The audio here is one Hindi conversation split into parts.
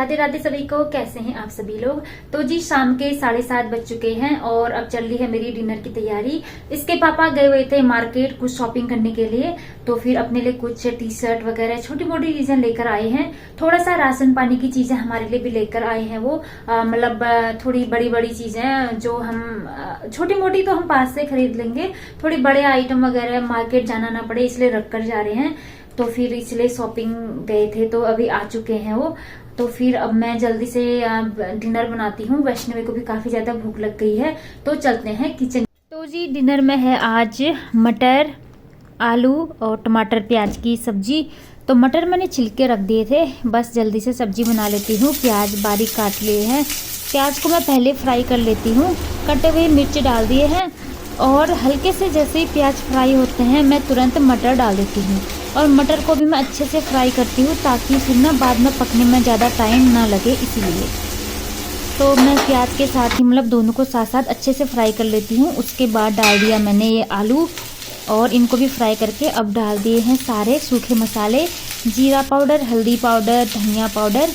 राधे राधे सभी को। कैसे हैं आप सभी लोग। तो जी शाम के 7:30 बज चुके हैं और अब चल रही है मेरी डिनर की तैयारी। इसके पापा गए हुए थे मार्केट कुछ शॉपिंग करने के लिए, तो फिर अपने लिए कुछ टी शर्ट वगैरह छोटी मोटी चीजें लेकर आए हैं। थोड़ा सा राशन पानी की चीजें हमारे लिए भी लेकर आए हैं। वो मतलब थोड़ी बड़ी बड़ी चीजें जो हम छोटी मोटी तो हम पास से खरीद लेंगे, थोड़ी बड़े आइटम वगैरह मार्केट जाना ना पड़े इसलिए रख कर जा रहे हैं। तो फिर इसलिए शॉपिंग गए थे तो अभी आ चुके हैं वो। तो फिर अब मैं जल्दी से डिनर बनाती हूँ। वैष्णवी को भी काफी ज्यादा भूख लग गई है, तो चलते हैं किचन। तो जी डिनर में है आज मटर, आलू और टमाटर प्याज की सब्जी। तो मटर मैंने छिलके रख दिए थे, बस जल्दी से सब्जी बना लेती हूँ। प्याज बारीक काट लिए हैं, प्याज को मैं पहले फ्राई कर लेती हूँ। कटे हुए मिर्च डाल दिए हैं और हल्के से जैसे ही प्याज फ्राई होते हैं मैं तुरंत मटर डाल देती हूँ। और मटर को भी मैं अच्छे से फ्राई करती हूँ ताकि फिर ना बाद में पकने में ज़्यादा टाइम ना लगे, इसीलिए। तो मैं प्याज के साथ ही मतलब दोनों को साथ साथ अच्छे से फ्राई कर लेती हूँ। उसके बाद डाल दिया मैंने ये आलू और इनको भी फ्राई करके अब डाल दिए हैं सारे सूखे मसाले, जीरा पाउडर, हल्दी पाउडर, धनिया पाउडर।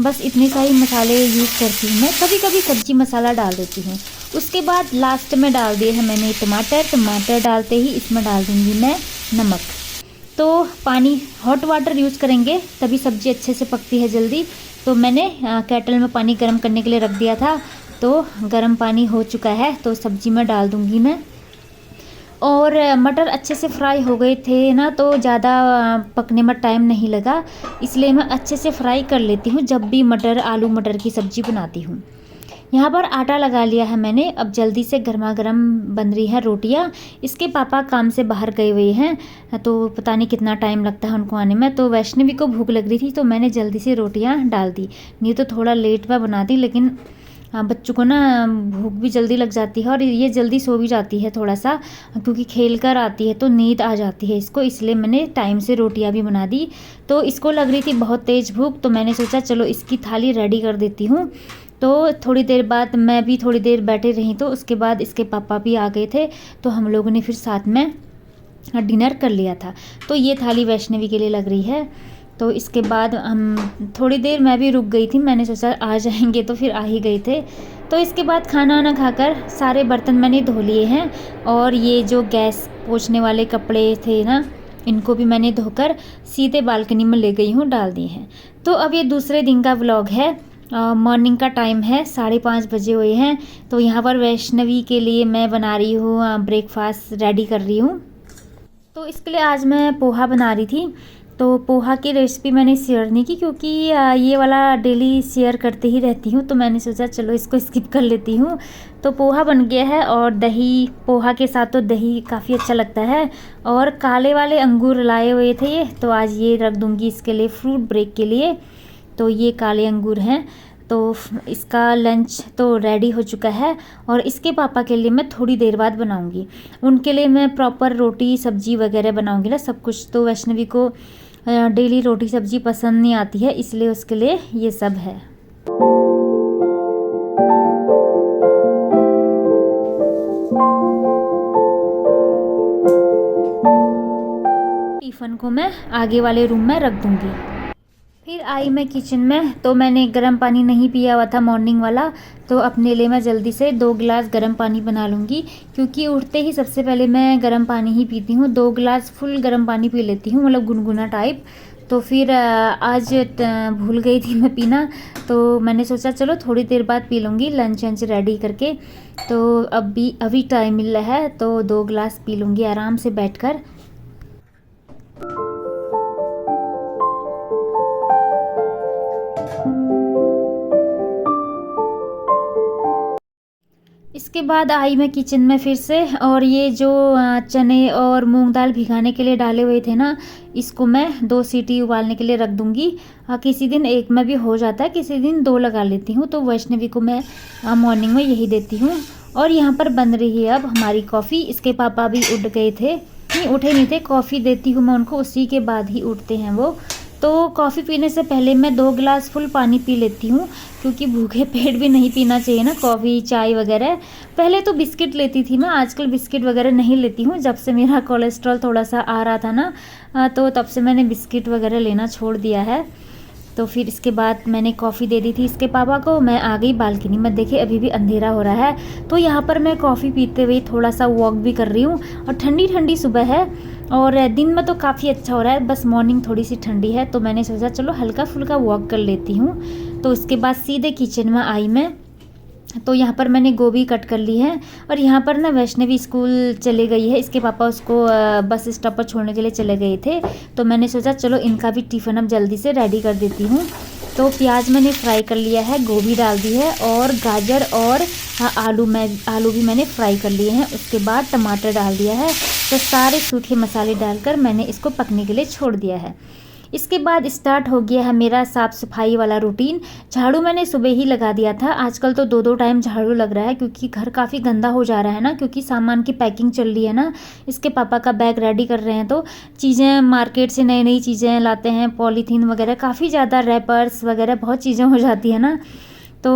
बस इतने सारे मसाले यूज़ करती हूँ मैं। कभी कभी सब्जी मसाला डाल देती हूँ। उसके बाद लास्ट में डाल दिए हैं मैंने टमाटर डालते ही इसमें डाल दूँगी मैं नमक। तो पानी हॉट वाटर यूज़ करेंगे तभी सब्ज़ी अच्छे से पकती है जल्दी। तो मैंने केटल में पानी गर्म करने के लिए रख दिया था, तो गर्म पानी हो चुका है तो सब्ज़ी में डाल दूँगी मैं। और मटर अच्छे से फ्राई हो गए थे ना, तो ज़्यादा पकने में टाइम नहीं लगा, इसलिए मैं अच्छे से फ्राई कर लेती हूँ जब भी आलू मटर की सब्ज़ी बनाती हूँ। यहाँ पर आटा लगा लिया है मैंने। अब जल्दी से गर्मा गर्म बन रही है रोटियाँ। इसके पापा काम से बाहर गए हुए हैं, तो पता नहीं कितना टाइम लगता है उनको आने में। तो वैष्णवी को भूख लग रही थी तो मैंने जल्दी से रोटियाँ डाल दी, नहीं तो थोड़ा लेट में बना दी। लेकिन बच्चों को ना भूख भी जल्दी लग जाती है और ये जल्दी सो भी जाती है थोड़ा सा, क्योंकि खेल कर आती है तो नींद आ जाती है इसको, इसलिए मैंने टाइम से रोटियां भी बना दी। तो इसको लग रही थी बहुत तेज़ भूख, तो मैंने सोचा चलो इसकी थाली रेडी कर देती हूँ। तो थोड़ी देर बाद मैं भी थोड़ी देर बैठे रही, तो उसके बाद इसके पापा भी आ गए थे, तो हम लोगों ने फिर साथ में डिनर कर लिया था। तो ये थाली वैष्णवी के लिए लग रही है। तो इसके बाद हम थोड़ी देर मैं भी रुक गई थी, मैंने सोचा आ जाएंगे, तो फिर आ ही गए थे। तो इसके बाद खाना वाना खाकर सारे बर्तन मैंने धो लिए हैं और ये जो गैस पोंछने वाले कपड़े थे ना, इनको भी मैंने धोकर सीधे बालकनी में ले गई हूँ, डाल दिए हैं। तो अब ये दूसरे दिन का व्लॉग है। मॉर्निंग का टाइम है, 5:30 बजे हुए हैं। तो यहाँ पर वैष्णवी के लिए मैं बना रही हूँ ब्रेकफास्ट, रेडी कर रही हूँ। तो इसके लिए आज मैं पोहा बना रही थी। तो पोहा की रेसिपी मैंने शेयर नहीं की, क्योंकि ये वाला डेली शेयर करते ही रहती हूँ, तो मैंने सोचा चलो इसको स्किप कर लेती हूँ। तो पोहा बन गया है और दही, पोहा के साथ तो दही काफ़ी अच्छा लगता है। और काले वाले अंगूर लाए हुए थे ये, तो आज ये रख दूँगी इसके लिए फ्रूट ब्रेक के लिए। तो ये काले अंगूर हैं। तो इसका लंच तो रेडी हो चुका है और इसके पापा के लिए मैं थोड़ी देर बाद बनाऊंगी। उनके लिए मैं प्रॉपर रोटी सब्जी वगैरह बनाऊंगी ना, सब कुछ। तो वैष्णवी को डेली रोटी सब्जी पसंद नहीं आती है, इसलिए उसके लिए ये सब है। टिफ़िन को मैं आगे वाले रूम में रख दूंगी। फिर आई मैं किचन में, तो मैंने गर्म पानी नहीं पिया हुआ था मॉर्निंग वाला, तो अपने लिए मैं जल्दी से 2 गिलास गर्म पानी बना लूँगी, क्योंकि उठते ही सबसे पहले मैं गर्म पानी ही पीती हूँ। 2 गिलास फुल गर्म पानी पी लेती हूँ, मतलब गुनगुना टाइप। तो फिर आज भूल गई थी मैं पीना, तो मैंने सोचा चलो थोड़ी देर बाद पी लूँगी लंच वंच रेडी करके। तो अभी टाइम मिल रहा है तो 2 गिलास पी लूँगी आराम से बैठकर। इसके बाद आई मैं किचन में फिर से, और ये जो चने और मूंग दाल भिगाने के लिए डाले हुए थे ना, इसको मैं 2 सीटी उबालने के लिए रख दूंगी। किसी दिन एक में भी हो जाता है, किसी दिन 2 लगा लेती हूँ। तो वैष्णवी को मैं मॉर्निंग में यही देती हूँ। और यहाँ पर बन रही है अब हमारी कॉफ़ी। इसके पापा भी उठ गए थे, नहीं उठे नहीं थे, कॉफ़ी देती हूँ मैं उनको, उसी के बाद ही उठते हैं वो। तो कॉफ़ी पीने से पहले मैं 2 गिलास फुल पानी पी लेती हूँ, क्योंकि भूखे पेट भी नहीं पीना चाहिए ना कॉफ़ी चाय वगैरह। पहले तो बिस्किट लेती थी मैं, आजकल बिस्किट वगैरह नहीं लेती हूँ। जब से मेरा कोलेस्ट्रॉल थोड़ा सा आ रहा था ना, तो तब से मैंने बिस्किट वगैरह लेना छोड़ दिया है। तो फिर इसके बाद मैंने कॉफ़ी दे दी थी इसके पापा को। मैं आ गई बालकनी में। देखिए अभी भी अंधेरा हो रहा है, तो यहाँ पर मैं कॉफ़ी पीते हुए थोड़ा सा वॉक भी कर रही हूँ। और ठंडी ठंडी सुबह है और दिन में तो काफ़ी अच्छा हो रहा है, बस मॉर्निंग थोड़ी सी ठंडी है, तो मैंने सोचा चलो हल्का फुल्का वॉक कर लेती हूँ। तो उसके बाद सीधे किचन में आई मैं। तो यहाँ पर मैंने गोभी कट कर ली है। और यहाँ पर ना वैष्णवी स्कूल चले गई है, इसके पापा उसको बस स्टॉप पर छोड़ने के लिए चले गए थे। तो मैंने सोचा चलो इनका भी टिफ़िन अब जल्दी से रेडी कर देती हूँ। तो प्याज मैंने फ्राई कर लिया है, गोभी डाल दी है और गाजर और आलू भी मैंने फ्राई कर लिए हैं। उसके बाद टमाटर डाल दिया है। तो सारे सूखे मसाले डालकर मैंने इसको पकने के लिए छोड़ दिया है। इसके बाद स्टार्ट हो गया है मेरा साफ़ सफाई वाला रूटीन। झाड़ू मैंने सुबह ही लगा दिया था। आजकल तो 2-2 टाइम झाड़ू लग रहा है क्योंकि घर काफ़ी गंदा हो जा रहा है ना, क्योंकि सामान की पैकिंग चल रही है ना। इसके पापा का बैग रेडी कर रहे हैं, तो चीज़ें मार्केट से नई नई चीज़ें लाते हैं, पॉलीथीन वगैरह काफ़ी ज़्यादा, रैपर्स वगैरह बहुत चीज़ें हो जाती है ना। तो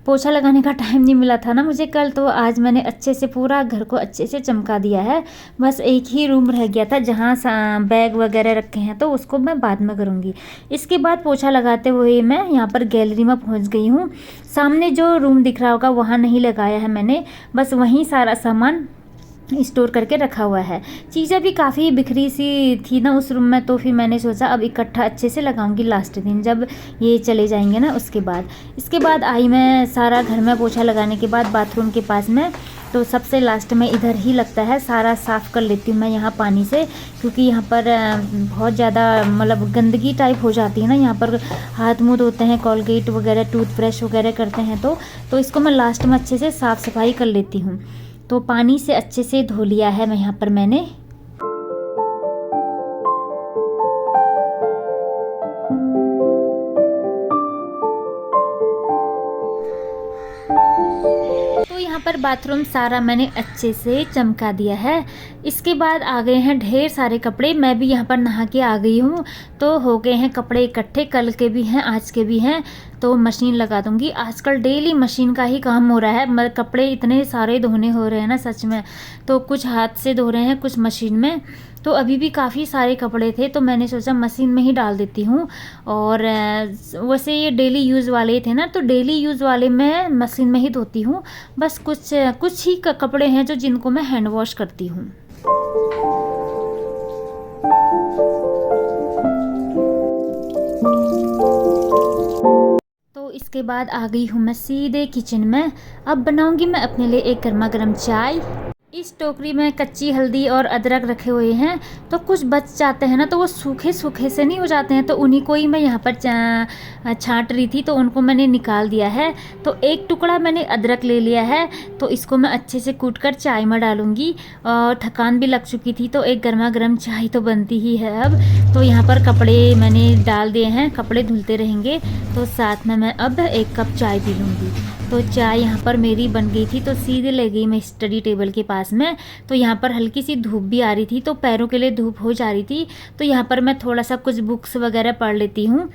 पोछा लगाने का टाइम नहीं मिला था ना मुझे कल, तो आज मैंने अच्छे से पूरा घर को अच्छे से चमका दिया है। बस एक ही रूम रह गया था जहाँ बैग वगैरह रखे हैं, तो उसको मैं बाद में करूँगी। इसके बाद पोछा लगाते हुए मैं यहाँ पर गैलरी में पहुँच गई हूँ। सामने जो रूम दिख रहा होगा वहाँ नहीं लगाया है मैंने, बस वहीं सारा सामान स्टोर करके रखा हुआ है। चीज़ें भी काफ़ी बिखरी सी थी ना उस रूम में, तो फिर मैंने सोचा अब इकट्ठा अच्छे से लगाऊंगी लास्ट दिन जब ये चले जाएंगे ना उसके बाद। इसके बाद आई मैं सारा घर में पोछा लगाने के बाद बाथरूम के पास में, तो सबसे लास्ट में इधर ही लगता है सारा साफ़ कर लेती हूँ मैं यहाँ पानी से, क्योंकि यहाँ पर बहुत ज़्यादा मतलब गंदगी टाइप हो जाती है ना। यहाँ पर हाथ मुँह धोते हैं, कोलगेट वगैरह टूथब्रश वगैरह करते हैं, तो इसको मैं लास्ट में अच्छे से साफ़ सफाई कर लेती हूँ। तो पानी से अच्छे से धो लिया है मैं यहाँ पर मैंने। तो यहाँ पर बाथरूम सारा मैंने अच्छे से चमका दिया है। इसके बाद आ गए हैं ढेर सारे कपड़े। मैं भी यहाँ पर नहा के आ गई हूँ, तो हो गए हैं कपड़े इकट्ठे, कल के भी हैं आज के भी हैं, तो मशीन लगा दूंगी। आजकल डेली मशीन का ही काम हो रहा है, मतलब कपड़े इतने सारे धोने हो रहे हैं ना सच में। तो कुछ हाथ से धो रहे हैं, कुछ मशीन में। तो अभी भी काफ़ी सारे कपड़े थे, तो मैंने सोचा मशीन में ही डाल देती हूँ। और वैसे ये डेली यूज़ वाले थे ना, तो डेली यूज़ वाले मैं मशीन में ही धोती हूँ। बस कुछ ही कपड़े हैं जो जिनको मैं हैंड वॉश करती हूँ। तो इसके बाद आ गई हूँ मैं सीधे किचन में। अब बनाऊंगी मैं अपने लिए एक गर्मा गर्म चाय। इस टोकरी में कच्ची हल्दी और अदरक रखे हुए हैं, तो कुछ बच जाते हैं ना, तो वो सूखे सूखे से नहीं हो जाते हैं, तो उन्हीं को ही मैं यहाँ पर छांट रही थी, तो उनको मैंने निकाल दिया है। तो एक टुकड़ा मैंने अदरक ले लिया है, तो इसको मैं अच्छे से कूट कर चाय में डालूंगी। और थकान भी लग चुकी थी, तो एक गर्मा गर्म चाय तो बनती ही है अब। तो यहाँ पर कपड़े मैंने डाल दिए हैं, कपड़े धुलते रहेंगे, तो साथ में मैं अब एक कप चाय पी लूँगी। तो चाय यहाँ पर मेरी बन गई थी, तो सीधे ले गई मैं स्टडी टेबल के पास में। तो यहाँ पर हल्की सी धूप भी आ रही थी, तो पैरों के लिए धूप हो जा रही थी, तो यहाँ पर मैं थोड़ा सा कुछ बुक्स वगैरह पढ़ लेती हूँ।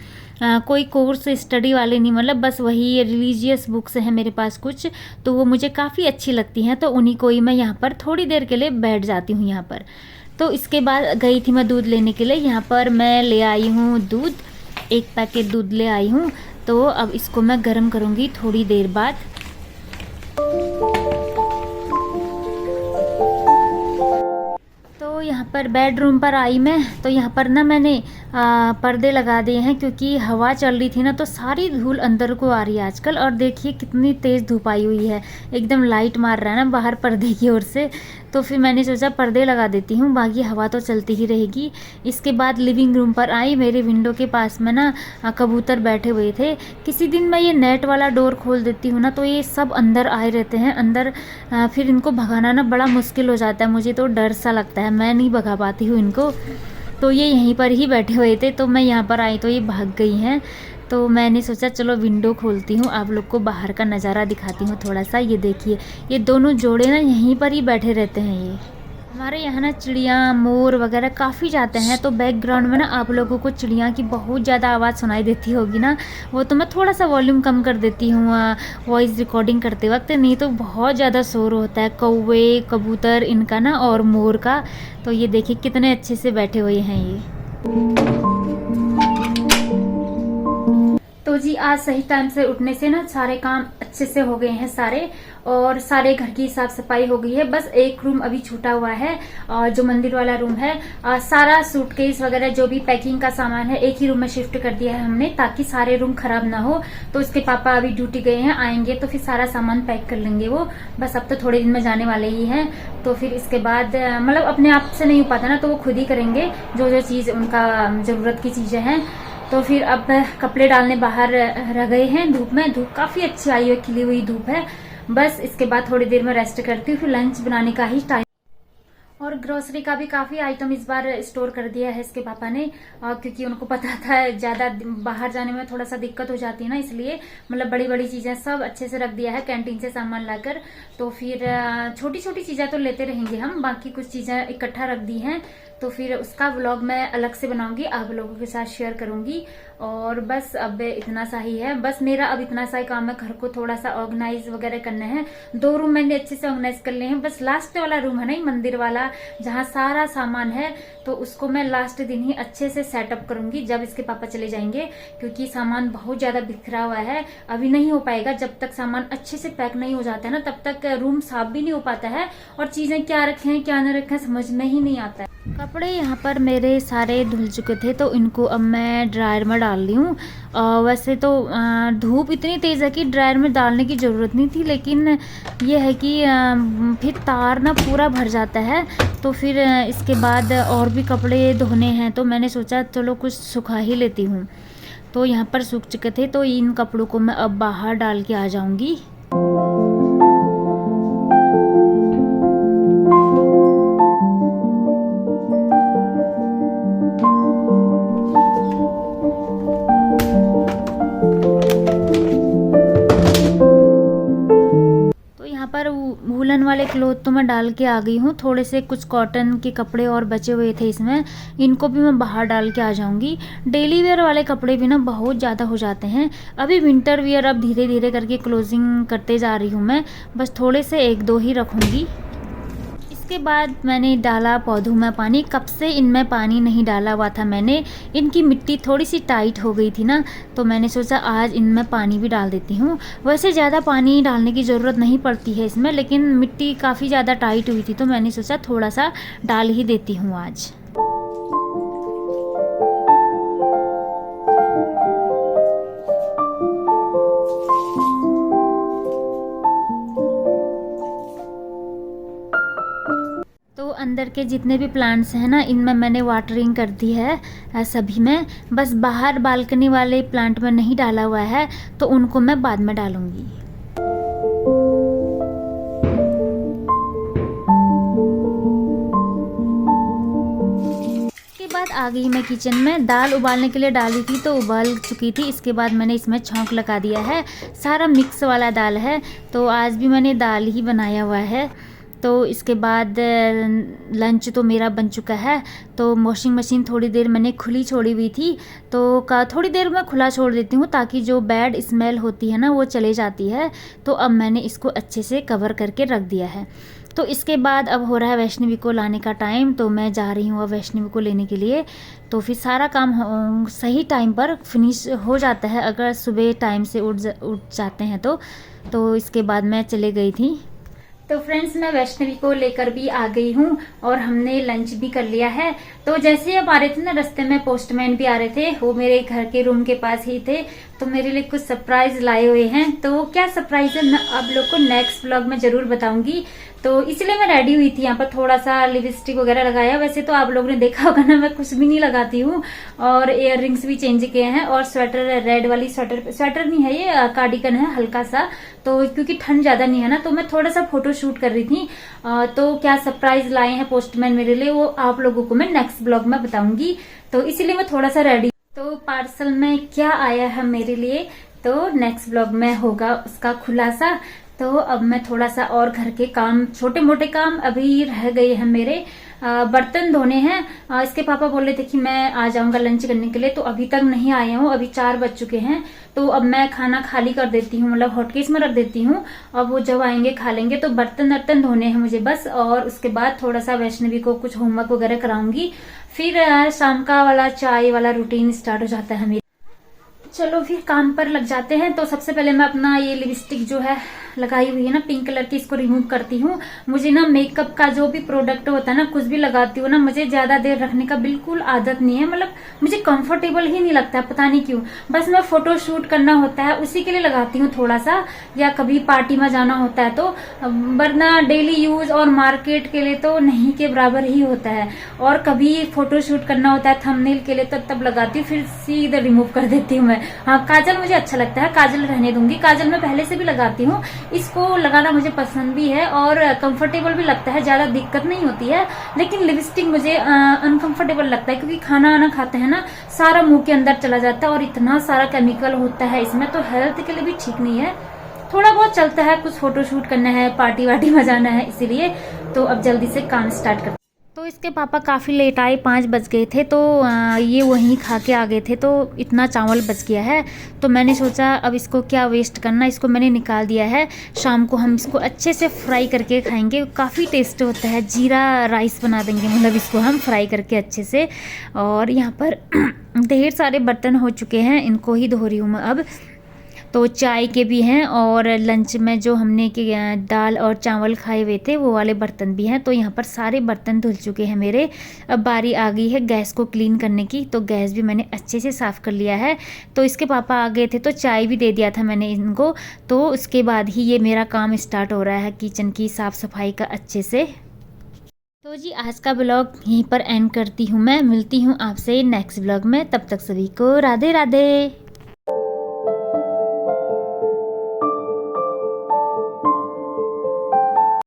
कोई कोर्स स्टडी वाले नहीं, मतलब बस वही रिलीजियस बुक्स हैं मेरे पास कुछ, तो वो मुझे काफ़ी अच्छी लगती हैं, तो उन्हीं को ही मैं यहाँ पर थोड़ी देर के लिए बैठ जाती हूँ यहाँ पर। तो इसके बाद गई थी मैं दूध लेने के लिए। यहाँ पर मैं ले आई हूँ दूध, 1 पैकेट दूध ले आई हूँ। तो अब इसको मैं गर्म करूँगी थोड़ी देर बाद। तो यहाँ पर बेडरूम पर आई मैं, तो यहाँ पर ना मैंने पर्दे लगा दिए हैं, क्योंकि हवा चल रही थी ना, तो सारी धूल अंदर को आ रही है आजकल। और देखिए कितनी तेज़ धूप आई हुई है, एकदम लाइट मार रहा है ना बाहर पर्दे की ओर से। तो फिर मैंने सोचा पर्दे लगा देती हूँ, बाकी हवा तो चलती ही रहेगी। इसके बाद लिविंग रूम पर आई। मेरे विंडो के पास में ना कबूतर बैठे हुए थे। किसी दिन मैं ये नेट वाला डोर खोल देती हूँ ना, तो ये सब अंदर आए रहते हैं अंदर। फिर इनको भगाना ना बड़ा मुश्किल हो जाता है, मुझे तो डर सा लगता है, मैं नहीं भगा पाती हूँ इनको। तो ये यहीं पर ही बैठे हुए थे, तो मैं यहाँ पर आई तो ये भाग गई हैं। तो मैंने सोचा चलो विंडो खोलती हूँ, आप लोग को बाहर का नज़ारा दिखाती हूँ थोड़ा सा। ये देखिए, ये दोनों जोड़े ना यहीं पर ही बैठे रहते हैं। ये हमारे यहाँ ना चिड़िया मोर वगैरह काफ़ी जाते हैं, तो बैकग्राउंड में ना आप लोगों को चिड़िया की बहुत ज़्यादा आवाज़ सुनाई देती होगी ना, वो तो मैं थोड़ा सा वॉल्यूम कम कर देती हूँ वॉइस रिकॉर्डिंग करते वक्त, नहीं तो बहुत ज़्यादा शोर होता है कौवे कबूतर इनका ना और मोर का। तो ये देखिए कितने अच्छे से बैठे हुए हैं ये। तो जी आज सही टाइम से उठने से ना सारे काम अच्छे से हो गए हैं सारे, और सारे घर की साफ सफाई हो गई है। बस एक रूम अभी छूटा हुआ है, और जो मंदिर वाला रूम है, सारा सूटकेस वगैरह जो भी पैकिंग का सामान है एक ही रूम में शिफ्ट कर दिया है हमने, ताकि सारे रूम खराब ना हो। तो उसके पापा अभी ड्यूटी गए हैं, आएंगे तो फिर सारा सामान पैक कर लेंगे वो। बस अब तो थोड़े दिन में जाने वाले ही हैं, तो फिर इसके बाद मतलब अपने आप से नहीं हो पाता ना, तो वो खुद ही करेंगे जो जो चीज उनका जरूरत की चीजें हैं। तो फिर अब कपड़े डालने बाहर रह गए हैं धूप में। धूप काफी अच्छी आई है, खिली हुई धूप है। बस इसके बाद थोड़ी देर में रेस्ट करती हूँ, फिर लंच बनाने का ही टाइम। और ग्रोसरी का भी काफी आइटम इस बार स्टोर कर दिया है इसके पापा ने, क्योंकि उनको पता था ज्यादा बाहर जाने में थोड़ा सा दिक्कत हो जाती है ना, इसलिए मतलब बड़ी बड़ी चीजें सब अच्छे से रख दिया है कैंटीन से सामान लाकर। तो फिर छोटी छोटी चीजें तो लेते रहेंगे हम, बाकी कुछ चीजें इकट्ठा रख दी हैं। तो फिर उसका व्लॉग मैं अलग से बनाऊंगी, आप लोगों के साथ शेयर करूंगी। और बस अब इतना सा ही है, बस मेरा अब इतना सा ही काम है, घर को थोड़ा सा ऑर्गेनाइज वगैरह करना है। 2 रूम मैंने अच्छे से ऑर्गेनाइज कर लिए हैं, बस लास्ट वाला रूम है ना मंदिर वाला, जहाँ सारा सामान है, तो उसको मैं लास्ट दिन ही अच्छे से सेटअप करूंगी जब इसके पापा चले जाएंगे, क्योंकि सामान बहुत ज्यादा बिखरा हुआ है। अभी नहीं हो पाएगा, जब तक सामान अच्छे से पैक नहीं हो जाता है ना, तब तक रूम साफ भी नहीं हो पाता है, और चीजें क्या रखें क्या न रखें समझ में ही नहीं आता है। कपड़े यहाँ पर मेरे सारे धुल चुके थे, तो इनको अब मैं ड्रायर में डाल ली हूँ। वैसे तो धूप इतनी तेज़ है कि ड्रायर में डालने की ज़रूरत नहीं थी, लेकिन ये है कि फिर तार ना पूरा भर जाता है। तो फिर इसके बाद और भी कपड़े धोने हैं, तो मैंने सोचा चलो कुछ सुखा ही लेती हूँ। तो यहाँ पर सूख चुके थे, तो इन कपड़ों को मैं अब बाहर डाल के आ जाऊँगी। पर वूलन वाले क्लोथ तो मैं डाल के आ गई हूँ, थोड़े से कुछ कॉटन के कपड़े और बचे हुए थे इसमें, इनको भी मैं बाहर डाल के आ जाऊंगी। डेली वेयर वाले कपड़े भी ना बहुत ज़्यादा हो जाते हैं। अभी विंटर वेयर अब धीरे धीरे करके क्लोजिंग करते जा रही हूँ मैं, बस थोड़े से 1-2 ही रखूँगी। इसके बाद मैंने डाला पौधों में पानी। कब से इनमें पानी नहीं डाला हुआ था मैंने, इनकी मिट्टी थोड़ी सी टाइट हो गई थी ना, तो मैंने सोचा आज इनमें पानी भी डाल देती हूँ। वैसे ज़्यादा पानी डालने की ज़रूरत नहीं पड़ती है इसमें, लेकिन मिट्टी काफ़ी ज़्यादा टाइट हुई थी, तो मैंने सोचा थोड़ा सा डाल ही देती हूँ आज। अंदर के जितने भी प्लांट्स हैं ना, इनमें मैंने वाटरिंग कर दी है सभी में। बस बाहर बालकनी वाले प्लांट में नहीं डाला हुआ है, तो उनको मैं बाद में डालूंगी। इसके बाद आ गई मैं किचन में। दाल उबालने के लिए डाली थी तो उबाल चुकी थी। इसके बाद मैंने इसमें छौंक लगा दिया है। सारा मिक्स वाला दाल है, तो आज भी मैंने दाल ही बनाया हुआ है। तो इसके बाद लंच तो मेरा बन चुका है। तो वॉशिंग मशीन थोड़ी देर मैंने खुली छोड़ी हुई थी, तो थोड़ी देर मैं खुला छोड़ देती हूँ, ताकि जो बैड स्मेल होती है ना वो चले जाती है। तो अब मैंने इसको अच्छे से कवर करके रख दिया है। तो इसके बाद अब हो रहा है वैष्णवी को लाने का टाइम, तो मैं जा रही हूँ अब वैष्णवी को लेने के लिए। तो फिर सारा काम सही टाइम पर फिनिश हो जाता है, अगर सुबह टाइम से उठ जाते हैं तो इसके बाद मैं चले गई थी। तो फ्रेंड्स, मैं वैष्णवी को लेकर भी आ गई हूँ और हमने लंच भी कर लिया है। तो जैसे ही अब आ रहे थे ना, रास्ते में पोस्टमैन भी आ रहे थे, वो मेरे घर के रूम के पास ही थे, तो मेरे लिए कुछ सरप्राइज लाए हुए हैं। तो क्या सरप्राइज है मैं आप लोग को नेक्स्ट व्लॉग में जरूर बताऊंगी। तो इसलिए मैं रेडी हुई थी, यहाँ पर थोड़ा सा लिपस्टिक वगैरह लगाया। वैसे तो आप लोगों ने देखा होगा ना, मैं कुछ भी नहीं लगाती हूँ, और इयर रिंग्स भी चेंज किए हैं, और स्वेटर, रेड वाली स्वेटर नहीं है ये, कार्डिगन है हल्का सा। तो क्योंकि ठंड ज्यादा नहीं है ना, तो मैं थोड़ा सा फोटो शूट कर रही थी। तो क्या सरप्राइज लाए हैं पोस्टमैन मेरे लिए, वो आप लोगों को मैं नेक्स्ट ब्लॉग में बताऊंगी। तो इसीलिए मैं थोड़ा सा रेडी। तो पार्सल में क्या आया है मेरे लिए, तो नेक्स्ट ब्लॉग में होगा उसका खुलासा। तो अब मैं थोड़ा सा और घर के काम, छोटे मोटे काम अभी रह गए हैं मेरे। बर्तन धोने हैं। इसके पापा बोल रहे थे कि मैं आ जाऊंगा लंच करने के लिए, तो अभी तक नहीं आए हूँ। अभी 4 बज चुके हैं, तो अब मैं खाना खाली कर देती हूँ, मतलब हॉटकेस में रख देती हूँ। अब वो जब आएंगे खा लेंगे। तो बर्तन धोने हैं मुझे बस, और उसके बाद थोड़ा सा वैष्णवी को कुछ होमवर्क वगैरह कराऊंगी। फिर शाम का वाला चाय वाला रूटीन स्टार्ट हो जाता है मेरा। चलो फिर काम पर लग जाते हैं। तो सबसे पहले मैं अपना ये लिपस्टिक जो है लगाई हुई है ना पिंक कलर की, इसको रिमूव करती हूँ। मुझे ना मेकअप का जो भी प्रोडक्ट होता है ना, कुछ भी लगाती हूँ ना, मुझे ज्यादा देर रखने का बिल्कुल आदत नहीं है। मतलब मुझे कंफर्टेबल ही नहीं लगता है, पता नहीं क्यों। बस मैं फोटो शूट करना होता है उसी के लिए लगाती हूँ थोड़ा सा, या कभी पार्टी में जाना होता है तो, वरना डेली यूज और मार्केट के लिए तो नहीं के बराबर ही होता है। और कभी फोटो शूट करना होता है थंबनेल के लिए तो तब लगाती हूँ, फिर सीधे रिमूव कर देती हूँ मैं। हाँ, काजल मुझे अच्छा लगता है, काजल रहने दूंगी। काजल मैं पहले से भी लगाती हूँ, इसको लगाना मुझे पसंद भी है और कंफर्टेबल भी लगता है, ज्यादा दिक्कत नहीं होती है। लेकिन लिपस्टिक मुझे अनकंफर्टेबल लगता है, क्योंकि खाना आना खाते हैं ना, सारा मुंह के अंदर चला जाता है और इतना सारा केमिकल होता है इसमें, तो हेल्थ के लिए भी ठीक नहीं है। थोड़ा बहुत चलता है, कुछ फोटोशूट करना है, पार्टी वार्टी में जाना है, इसीलिए। तो अब जल्दी से काम स्टार्ट करते। तो इसके पापा काफ़ी लेट आए, 5 बज गए थे, तो ये वहीं खा के आ गए थे, तो इतना चावल बच गया है। तो मैंने सोचा अब इसको क्या वेस्ट करना, इसको मैंने निकाल दिया है। शाम को हम इसको अच्छे से फ्राई करके खाएंगे, काफ़ी टेस्ट होता है। जीरा राइस बना देंगे, मतलब इसको हम फ्राई करके अच्छे से। और यहाँ पर ढेर सारे बर्तन हो चुके हैं, इनको ही धो रही हूँ मैं अब। तो चाय के भी हैं और लंच में जो हमने दाल और चावल खाए हुए थे वो वाले बर्तन भी हैं। तो यहाँ पर सारे बर्तन धुल चुके हैं मेरे। अब बारी आ गई है गैस को क्लीन करने की, तो गैस भी मैंने अच्छे से साफ़ कर लिया है। तो इसके पापा आ गए थे तो चाय भी दे दिया था मैंने इनको। तो उसके बाद ही ये मेरा काम स्टार्ट हो रहा है किचन की साफ़ सफाई का अच्छे से। तो जी आज का ब्लॉग यहीं पर एंड करती हूँ मैं, मिलती हूँ आपसे नेक्स्ट ब्लॉग में। तब तक सभी को राधे राधे।